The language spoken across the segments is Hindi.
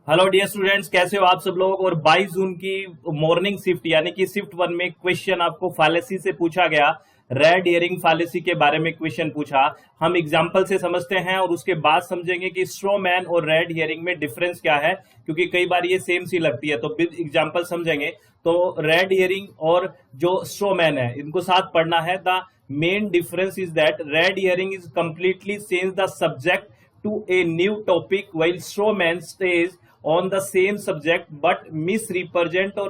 हेलो डियर स्टूडेंट्स, कैसे हो आप सब लोग। और 22 जून की मॉर्निंग शिफ्ट यानी कि शिफ्ट 1 में क्वेश्चन आपको फालेसी से पूछा गया। रेड हियरिंग फालेसी के बारे में क्वेश्चन पूछा। हम एग्जांपल से समझते हैं और उसके बाद समझेंगे कि स्ट्रॉ मैन और रेड हियरिंग में डिफरेंस क्या है, क्योंकि कई बार ये सेम सी लगती है। तो विद एग्जांपल समझेंगे। तो रेड हियरिंग और जो स्ट्रॉ मैन है इनको साथ पढ़ना है। The main difference is that red herring is completely change the subject to a new topic, while straw man stays on the same subject but misrepresent or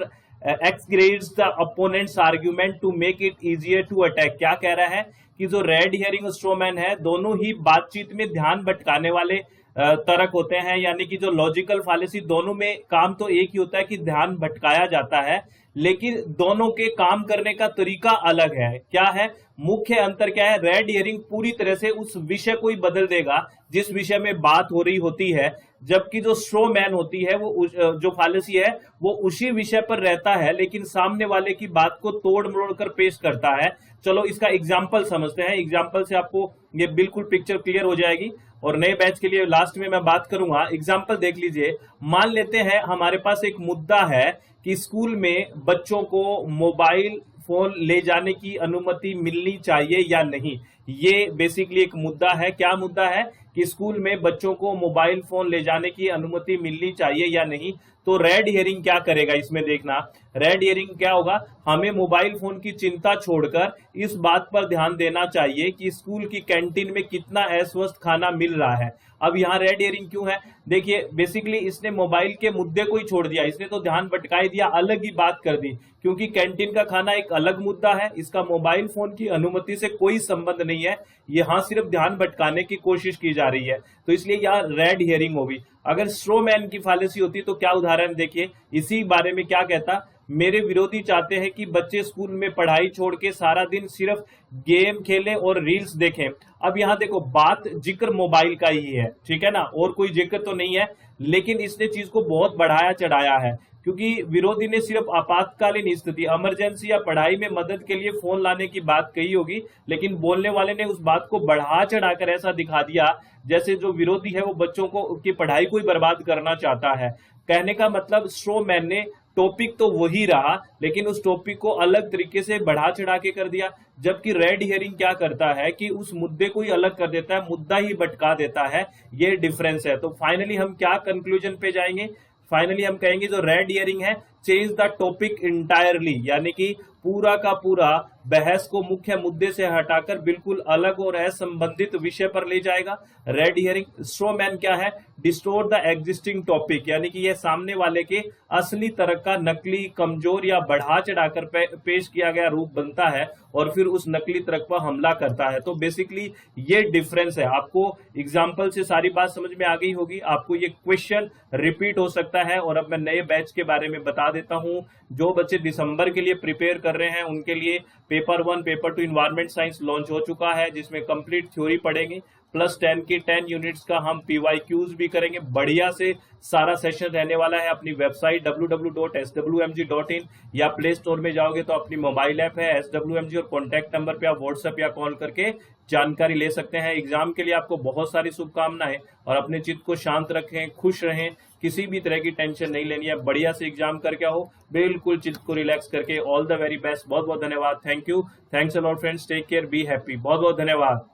exaggerates the opponent's argument to make it easier to attack। क्या कह रहा है कि जो रेड हियरिंग और स्ट्रॉ मैन है दोनों ही बातचीत में ध्यान भटकाने वाले तर्क होते हैं, यानी कि जो लॉजिकल फालेसी दोनों में काम तो एक ही होता है कि ध्यान भटकाया जाता है, लेकिन दोनों के काम करने का तरीका अलग है। क्या है मुख्य अंतर, क्या है? रेड हियरिंग पूरी तरह से उस विषय को ही बदल देगा जिस विषय में बात हो रही होती है, जबकि जो स्ट्रॉ मैन होती है वो जो फालेसी है वो उसी विषय पर रहता है लेकिन सामने वाले की बात को तोड़ मरोड़ कर पेश करता है। चलो इसका एग्जाम्पल समझते हैं। एग्जाम्पल से आपको ये बिल्कुल पिक्चर क्लियर हो जाएगी और नए बैच के लिए लास्ट में मैं बात करूंगा। एग्जाम्पल देख लीजिए। मान लेते हैं हमारे पास एक मुद्दा है कि स्कूल में बच्चों को मोबाइल फोन ले जाने की अनुमति मिलनी चाहिए या नहीं। ये बेसिकली एक मुद्दा है। क्या मुद्दा है? कि स्कूल में बच्चों को मोबाइल फोन ले जाने की अनुमति मिलनी चाहिए या नहीं। तो रेड हियरिंग क्या करेगा इसमें, देखना। रेड हियरिंग क्या होगा, हमें मोबाइल फोन की चिंता छोड़कर इस बात पर ध्यान देना चाहिए कि स्कूल की कैंटीन में कितना अस्वस्थ खाना मिल रहा है। अब यहाँ रेड हियरिंग क्यों है? देखिए बेसिकली इसने मोबाइल के मुद्दे को ही छोड़ दिया, इसने तो ध्यान भटकाई दिया, अलग ही बात कर दी, क्योंकि कैंटीन का खाना एक अलग मुद्दा है, इसका मोबाइल फोन की अनुमति से कोई संबंध नहीं है। यहाँ सिर्फ ध्यान भटकाने की कोशिश की जा रही है, तो इसलिए यहाँ रेड हियरिंग होगी। अगर स्ट्रॉ मैन की फालेसी होती तो क्या उदाहरण देखिए, इसी बारे में क्या कहता। मेरे विरोधी चाहते हैं कि बच्चे स्कूल में पढ़ाई छोड़ के सारा दिन सिर्फ गेम खेलें और रील्स देखें। अब यहाँ देखो बात जिक्र मोबाइल का ही है, ठीक है ना, और कोई जिक्र तो नहीं है, लेकिन इसने चीज को बहुत बढ़ाया चढ़ाया है, क्योंकि विरोधी ने सिर्फ आपातकालीन स्थिति, इमरजेंसी या पढ़ाई में मदद के लिए फोन लाने की बात कही होगी, लेकिन बोलने वाले ने उस बात को बढ़ा चढ़ाकर ऐसा दिखा दिया जैसे जो विरोधी है वो बच्चों को की पढ़ाई को ही बर्बाद करना चाहता है। कहने का मतलब स्ट्रॉ मैन ने टॉपिक तो वही रहा लेकिन उस टॉपिक को अलग तरीके से बढ़ा चढ़ा के कर दिया, जबकि रेड हियरिंग क्या करता है कि उस मुद्दे को ही अलग कर देता है, मुद्दा ही भटका देता है। ये डिफरेंस है। तो फाइनली हम क्या कंक्लूजन पे जाएंगे? फाइनली हम कहेंगे जो रेड हियरिंग है चेंज द टॉपिक इंटायरली, यानी कि पूरा का पूरा बहस को मुख्य मुद्दे से हटाकर बिल्कुल अलग और असंबंधित विषय पर ले जाएगा। Red herring. स्ट्रॉ मैन क्या है? डिस्टोर्ट द एग्जिस्टिंग टॉपिक, यानी कि यह सामने वाले के असली तर्क का नकली, कमजोर या बढ़ा चढ़ाकर पेश किया गया रूप बनता है और फिर उस नकली तर्क पर हमला करता है। तो बेसिकली ये डिफरेंस है। आपको एग्जाम्पल से सारी बात समझ में आ गई होगी। आपको ये क्वेश्चन रिपीट हो सकता है। और अब मैं नए बैच के बारे में बता देता हूं। जो बच्चे दिसंबर के लिए प्रिपेयर कर रहे हैं उनके लिए paper 1 paper 2 environment science launch हो चुका है, जिसमें कंप्लीट थ्योरी पढ़ेंगे प्लस 10 की 10 यूनिट्स का हम पीवाईक्यूज भी करेंगे। बढ़िया से सारा सेशन रहने वाला है। अपनी वेबसाइट www.swmg.in या प्ले स्टोर में जाओगे तो अपनी मोबाइल ऐप है SWMG और कॉन्टैक्ट नंबर पे आप व्हाट्सएप या कॉल करके जानकारी ले सकते हैं। एग्जाम के लिए आपको बहुत सारी शुभकामनाएं और अपने चित्त को शांत रखें, खुश रहें, किसी भी तरह की टेंशन नहीं लेनी है। बढ़िया से एग्जाम करके आओ, बिल्कुल चित्त को रिलैक्स करके। All the very best. बहुत बहुत धन्यवाद। Thank you. Thanks a lot friends. Take care, be happy. बहुत बहुत धन्यवाद।